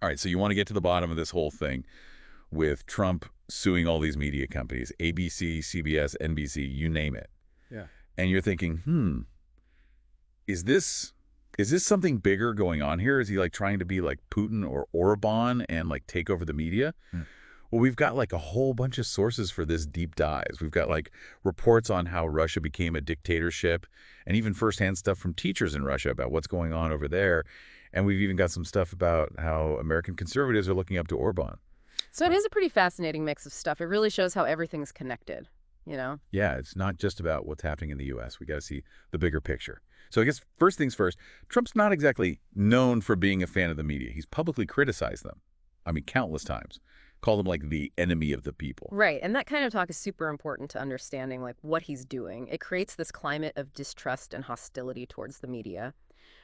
All right, so you want to get to the bottom of this whole thing with Trump suing all these media companies, ABC, CBS, NBC, you name it. Yeah. And you're thinking, is this something bigger going on here? Is he like trying to be like Putin or Orbán and like take over the media? Well, we've got like a whole bunch of sources for this deep dives. We've got like reports on how Russia became a dictatorship and even firsthand stuff from teachers in Russia about what's going on over there. And we've even got some stuff about how American conservatives are looking up to Orbán. So it is a pretty fascinating mix of stuff. It really shows how everything's connected, you know? Yeah, it's not just about what's happening in the U.S. We got to see the bigger picture. So I guess first things first, Trump's not exactly known for being a fan of the media. He's publicly criticized them. I mean, countless times. Called them like the enemy of the people. Right, and that kind of talk is super important to understanding like what he's doing. It creates this climate of distrust and hostility towards the media,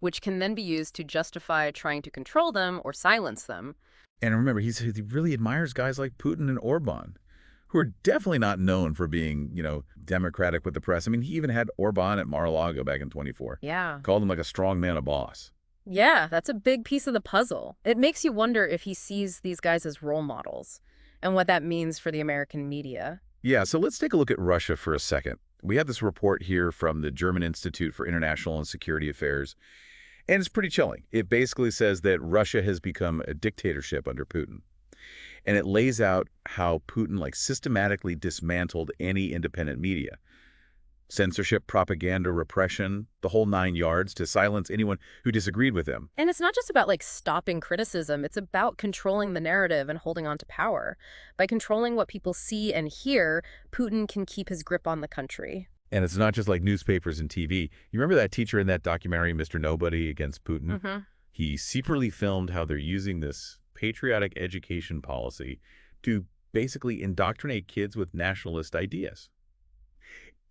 which can then be used to justify trying to control them or silence them. And remember, he really admires guys like Putin and Orbán, who are definitely not known for being, democratic with the press. I mean, he even had Orbán at Mar-a-Lago back in 24. Yeah. Called him like a strong man, a boss. Yeah, that's a big piece of the puzzle. It makes you wonder if he sees these guys as role models and what that means for the American media. Yeah, so let's take a look at Russia for a second. We have this report here from the German Institute for International and Security Affairs, and it's pretty chilling. It basically says that Russia has become a dictatorship under Putin. And it lays out how Putin systematically dismantled any independent media. Censorship, propaganda, repression, the whole 9 yards to silence anyone who disagreed with him. And it's not just about stopping criticism. It's about controlling the narrative and holding on to power. By controlling what people see and hear, Putin can keep his grip on the country. And it's not just like newspapers and TV. You remember that teacher in that documentary, Mr. Nobody Against Putin? Mm-hmm. He secretly filmed how they're using this patriotic education policy to basically indoctrinate kids with nationalist ideas.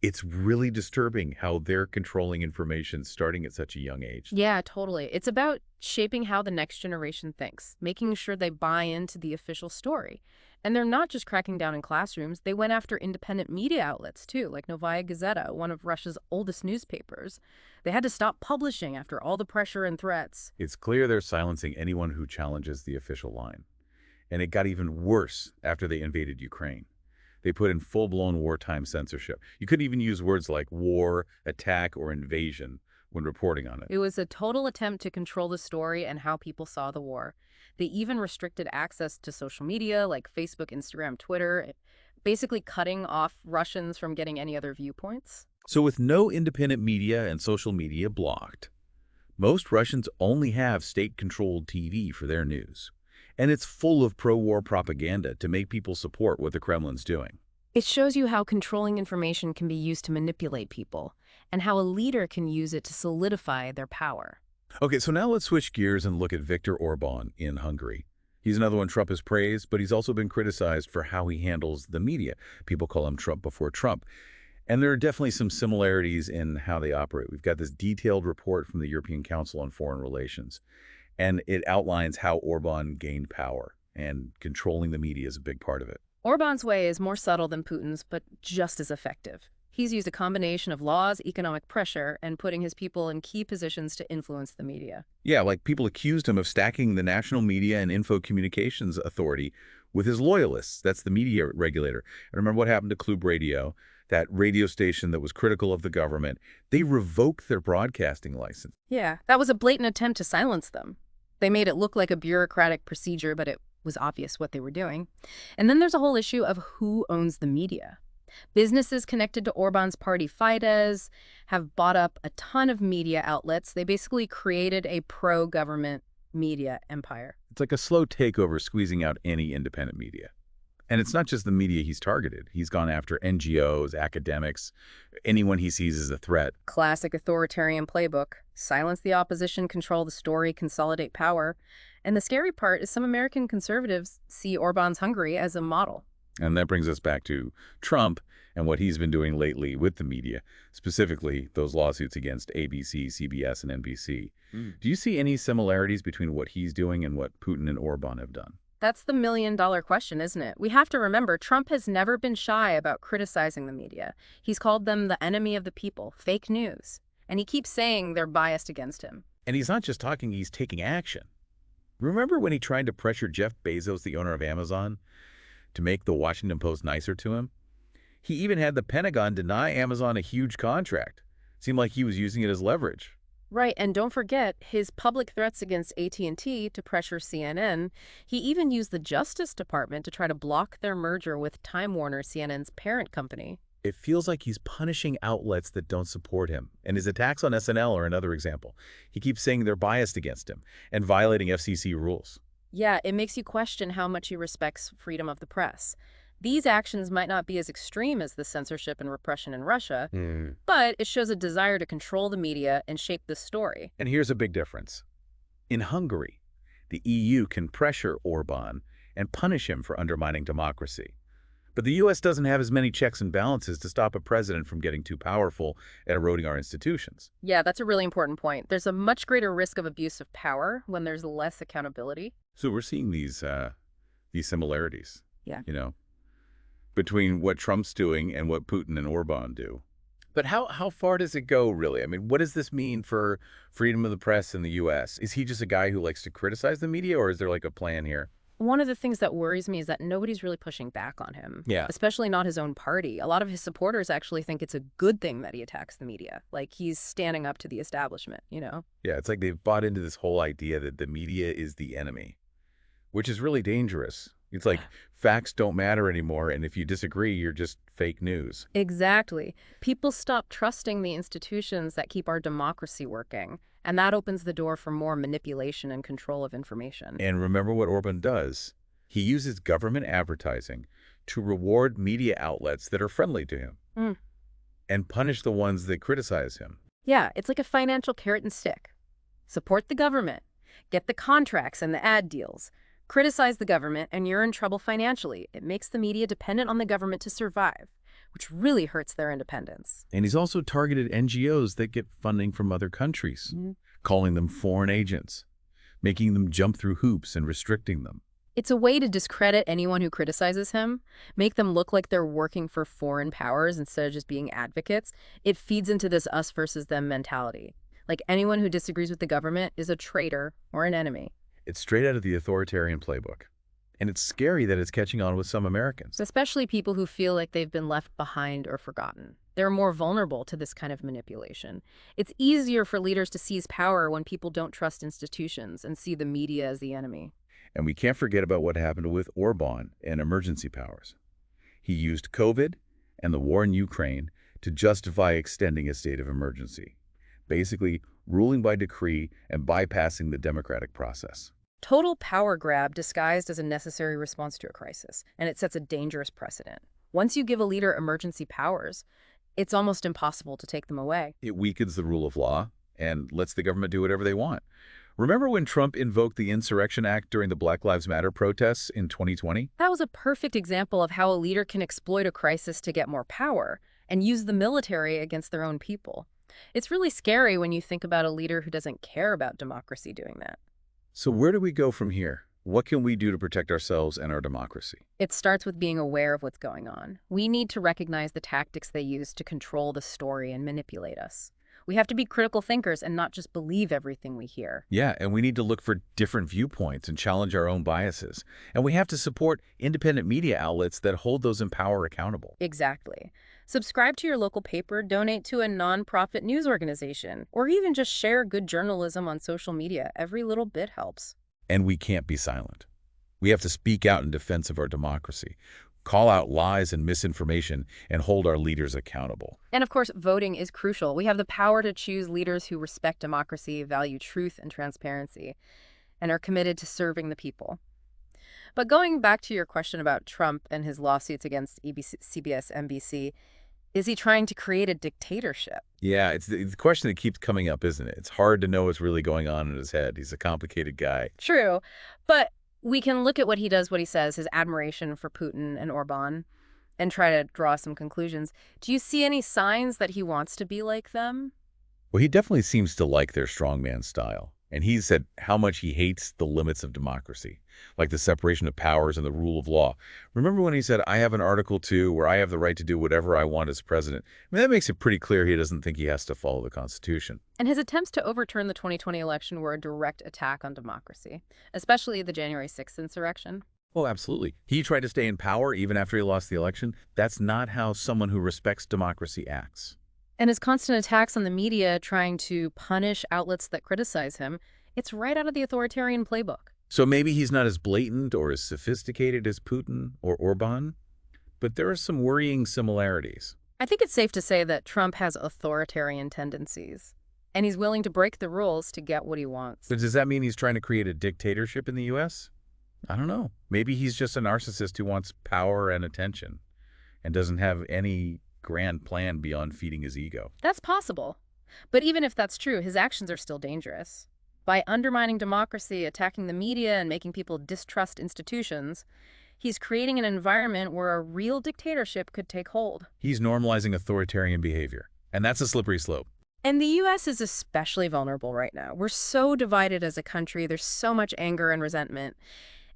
It's really disturbing how they're controlling information starting at such a young age. Yeah, totally. It's about shaping how the next generation thinks, making sure they buy into the official story. And they're not just cracking down in classrooms. They went after independent media outlets, too, like Novaya Gazeta, one of Russia's oldest newspapers. They had to stop publishing after all the pressure and threats. It's clear they're silencing anyone who challenges the official line. And it got even worse after they invaded Ukraine. They put in full-blown wartime censorship. You couldn't even use words like war, attack, or invasion when reporting on it. It was a total attempt to control the story and how people saw the war. They even restricted access to social media like Facebook, Instagram, Twitter, basically cutting off Russians from getting any other viewpoints. So with no independent media and social media blocked, most Russians only have state-controlled TV for their news. And it's full of pro-war propaganda to make people support what the Kremlin's doing. It shows you how controlling information can be used to manipulate people, and how a leader can use it to solidify their power. Okay, so now let's switch gears and look at Viktor Orbán in Hungary. He's another one Trump has praised, but he's also been criticized for how he handles the media. People call him Trump before Trump. And there are definitely some similarities in how they operate. We've got this detailed report from the European Council on Foreign Relations. And it outlines how Orbán gained power, and controlling the media is a big part of it. Orbán's way is more subtle than Putin's, but just as effective. He's used a combination of laws, economic pressure, and putting his people in key positions to influence the media. Yeah, like people accused him of stacking the National Media and Info Communications Authority with his loyalists. That's the media regulator. And remember what happened to Klub Radio, that radio station that was critical of the government. They revoked their broadcasting license. Yeah, that was a blatant attempt to silence them. They made it look like a bureaucratic procedure, but it was obvious what they were doing. And then there's a whole issue of who owns the media. Businesses connected to Orbán's party Fidesz have bought up a ton of media outlets. They basically created a pro-government media empire. It's like a slow takeover squeezing out any independent media. And it's not just the media he's targeted. He's gone after NGOs, academics, anyone he sees as a threat. Classic authoritarian playbook. Silence the opposition, control the story, consolidate power. And the scary part is some American conservatives see Orbán's Hungary as a model. And that brings us back to Trump and what he's been doing lately with the media, specifically those lawsuits against ABC, CBS, and NBC. Do you see any similarities between what he's doing and what Putin and Orbán have done? That's the million-dollar question, isn't it? We have to remember Trump has never been shy about criticizing the media. He's called them the enemy of the people, fake news. And he keeps saying they're biased against him. And he's not just talking, he's taking action. Remember when he tried to pressure Jeff Bezos, the owner of Amazon, to make the Washington Post nicer to him? He even had the Pentagon deny Amazon a huge contract. Seemed like he was using it as leverage. Right, and don't forget his public threats against AT&T to pressure CNN. He even used the Justice Department to try to block their merger with Time Warner, CNN's parent company. It feels like he's punishing outlets that don't support him. And his attacks on SNL are another example. He keeps saying they're biased against him and violating FCC rules. Yeah, it makes you question how much he respects freedom of the press. These actions might not be as extreme as the censorship and repression in Russia, but it shows a desire to control the media and shape the story. And here's a big difference. In Hungary, the EU can pressure Orbán and punish him for undermining democracy. But the U.S. doesn't have as many checks and balances to stop a president from getting too powerful and eroding our institutions. Yeah, that's a really important point. There's a much greater risk of abuse of power when there's less accountability. So we're seeing these similarities, Yeah. Between what Trump's doing and what Putin and Orbán do. But how far does it go, really? I mean, what does this mean for freedom of the press in the U.S.? Is he just a guy who likes to criticize the media, or is there like a plan here? One of the things that worries me is that nobody's really pushing back on him. Yeah. Especially not his own party. A lot of his supporters actually think it's a good thing that he attacks the media. Like he's standing up to the establishment, Yeah, it's like they've bought into this whole idea that the media is the enemy, which is really dangerous. It's like facts don't matter anymore, and if you disagree, you're just fake news. Exactly. People stop trusting the institutions that keep our democracy working, and that opens the door for more manipulation and control of information. And remember what Orbán does. He uses government advertising to reward media outlets that are friendly to him and punish the ones that criticize him. Yeah, it's like a financial carrot and stick. Support the government, get the contracts and the ad deals. Criticize the government, and you're in trouble financially. It makes the media dependent on the government to survive, which really hurts their independence. And he's also targeted NGOs that get funding from other countries, calling them foreign agents, making them jump through hoops and restricting them. It's a way to discredit anyone who criticizes him, make them look like they're working for foreign powers instead of just being advocates. It feeds into this us versus them mentality. Like anyone who disagrees with the government is a traitor or an enemy. It's straight out of the authoritarian playbook. And it's scary that it's catching on with some Americans. Especially people who feel like they've been left behind or forgotten. They're more vulnerable to this kind of manipulation. It's easier for leaders to seize power when people don't trust institutions and see the media as the enemy. And we can't forget about what happened with Orbán and emergency powers. He used COVID and the war in Ukraine to justify extending a state of emergency, basically ruling by decree and bypassing the democratic process. Total power grab disguised as a necessary response to a crisis, and it sets a dangerous precedent. Once you give a leader emergency powers, it's almost impossible to take them away. It weakens the rule of law and lets the government do whatever they want. Remember when Trump invoked the Insurrection Act during the Black Lives Matter protests in 2020? That was a perfect example of how a leader can exploit a crisis to get more power and use the military against their own people. It's really scary when you think about a leader who doesn't care about democracy doing that. So where do we go from here? What can we do to protect ourselves and our democracy? It starts with being aware of what's going on. We need to recognize the tactics they use to control the story and manipulate us. We have to be critical thinkers and not just believe everything we hear. Yeah, and we need to look for different viewpoints and challenge our own biases. And we have to support independent media outlets that hold those in power accountable. Exactly. Subscribe to your local paper, donate to a nonprofit news organization, or even just share good journalism on social media. Every little bit helps. And we can't be silent. We have to speak out in defense of our democracy, call out lies and misinformation, and hold our leaders accountable. And of course, voting is crucial. We have the power to choose leaders who respect democracy, value truth and transparency, and are committed to serving the people. But going back to your question about Trump and his lawsuits against CBS, NBC, is he trying to create a dictatorship? Yeah, it's the question that keeps coming up, isn't it? It's hard to know what's really going on in his head. He's a complicated guy. True, but we can look at what he does, what he says, his admiration for Putin and Orbán, and try to draw some conclusions. Do you see any signs that he wants to be like them? Well, he definitely seems to like their strongman style. And he said how much he hates the limits of democracy, like the separation of powers and the rule of law. Remember when he said, I have an Article 2 where I have the right to do whatever I want as president? I mean, that makes it pretty clear he doesn't think he has to follow the Constitution. And his attempts to overturn the 2020 election were a direct attack on democracy, especially the January 6th insurrection. Oh, absolutely. He tried to stay in power even after he lost the election. That's not how someone who respects democracy acts. And his constant attacks on the media trying to punish outlets that criticize him, it's right out of the authoritarian playbook. So maybe he's not as blatant or as sophisticated as Putin or Orbán, but there are some worrying similarities. I think it's safe to say that Trump has authoritarian tendencies, and he's willing to break the rules to get what he wants. So does that mean he's trying to create a dictatorship in the U.S.? I don't know. Maybe he's just a narcissist who wants power and attention and doesn't have any grand plan beyond feeding his ego. That's possible. But even if that's true, his actions are still dangerous. By undermining democracy, attacking the media, and making people distrust institutions, he's creating an environment where a real dictatorship could take hold. He's normalizing authoritarian behavior, and that's a slippery slope. And the U.S. is especially vulnerable right now. We're so divided as a country. There's so much anger and resentment.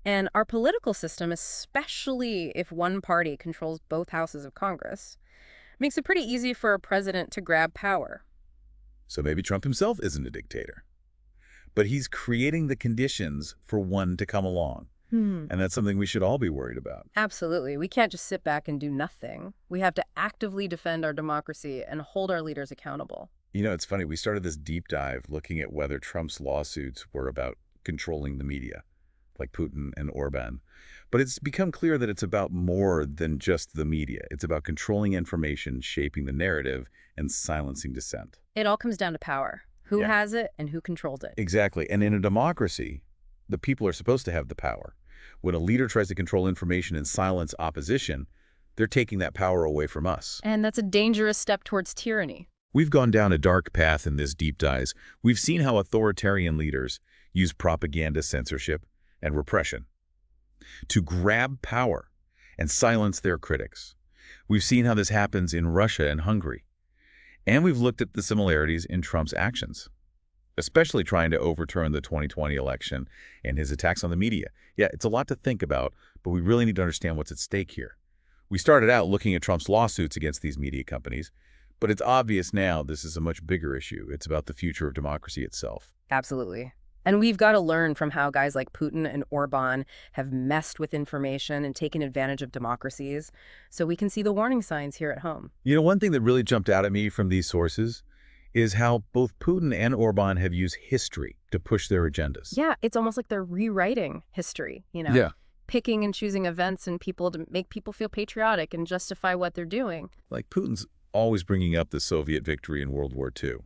And our political system, especially if one party controls both houses of Congress, makes it pretty easy for a president to grab power. So maybe Trump himself isn't a dictator, but he's creating the conditions for one to come along. And that's something we should all be worried about. Absolutely. We can't just sit back and do nothing. We have to actively defend our democracy and hold our leaders accountable. You know, it's funny. We started this deep dive looking at whether Trump's lawsuits were about controlling the media, like Putin and Orbán. But it's become clear that it's about more than just the media. It's about controlling information, shaping the narrative, and silencing dissent. It all comes down to power. Who has it and who controls it. Exactly. And in a democracy, the people are supposed to have the power. When a leader tries to control information and silence opposition, they're taking that power away from us. And that's a dangerous step towards tyranny. We've gone down a dark path in this deep dive. We've seen how authoritarian leaders use propaganda, censorship, and repression to grab power and silence their critics. We've seen how this happens in Russia and Hungary. And we've looked at the similarities in Trump's actions, especially trying to overturn the 2020 election and his attacks on the media. Yeah, it's a lot to think about, but we really need to understand what's at stake here. We started out looking at Trump's lawsuits against these media companies, but it's obvious now this is a much bigger issue. It's about the future of democracy itself. Absolutely. And we've got to learn from how guys like Putin and Orbán have messed with information and taken advantage of democracies, so we can see the warning signs here at home. You know, one thing that really jumped out at me from these sources is how both Putin and Orbán have used history to push their agendas. Yeah, it's almost like they're rewriting history, picking and choosing events and people to make people feel patriotic and justify what they're doing. Like Putin's always bringing up the Soviet victory in World War II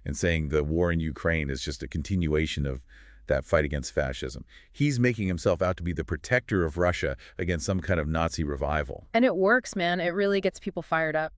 and saying the war in Ukraine is just a continuation of that fight against fascism. He's making himself out to be the protector of Russia against some kind of Nazi revival. And it works, man. It really gets people fired up.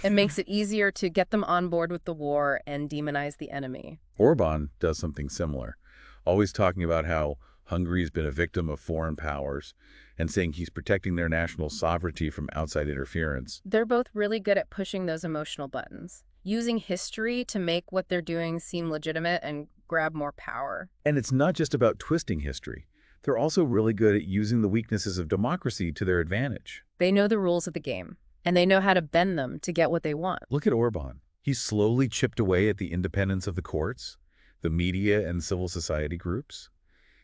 It makes it easier to get them on board with the war and demonize the enemy. Orbán does something similar, always talking about how Hungary's been a victim of foreign powers and saying he's protecting their national sovereignty from outside interference. They're both really good at pushing those emotional buttons, using history to make what they're doing seem legitimate and grab more power. And it's not just about twisting history. They're also really good at using the weaknesses of democracy to their advantage. They know the rules of the game, and they know how to bend them to get what they want. Look at Orbán. He's slowly chipped away at the independence of the courts, the media, and civil society groups.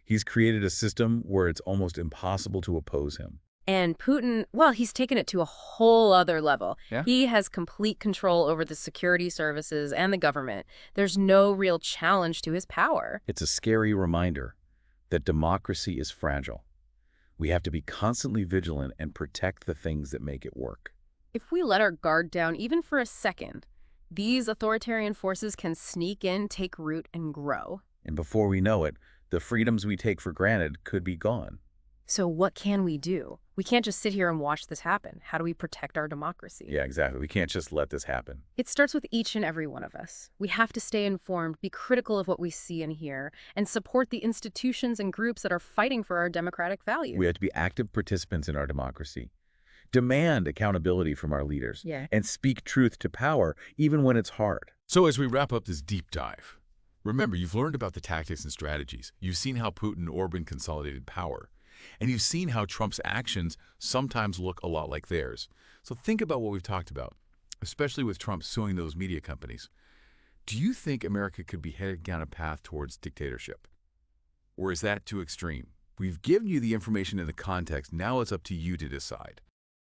He's created a system where it's almost impossible to oppose him. And Putin, well, he's taken it to a whole other level. Yeah. He has complete control over the security services and the government. There's no real challenge to his power. It's a scary reminder that democracy is fragile. We have to be constantly vigilant and protect the things that make it work. If we let our guard down even for a second, these authoritarian forces can sneak in, take root, and grow. And before we know it, the freedoms we take for granted could be gone. So what can we do? We can't just sit here and watch this happen. How do we protect our democracy? Yeah, exactly. We can't just let this happen. It starts with each and every one of us. We have to stay informed, be critical of what we see and hear, and support the institutions and groups that are fighting for our democratic values. We have to be active participants in our democracy. Demand accountability from our leaders. Yeah. And speak truth to power, even when it's hard. So as we wrap up this deep dive, Remember, you've learned about the tactics and strategies. You've seen how Putin and Orban consolidated power. And you've seen how Trump's actions sometimes look a lot like theirs. So think about what we've talked about, especially with Trump suing those media companies. Do you think America could be headed down a path towards dictatorship? Or is that too extreme? We've given you the information and the context. Now it's up to you to decide.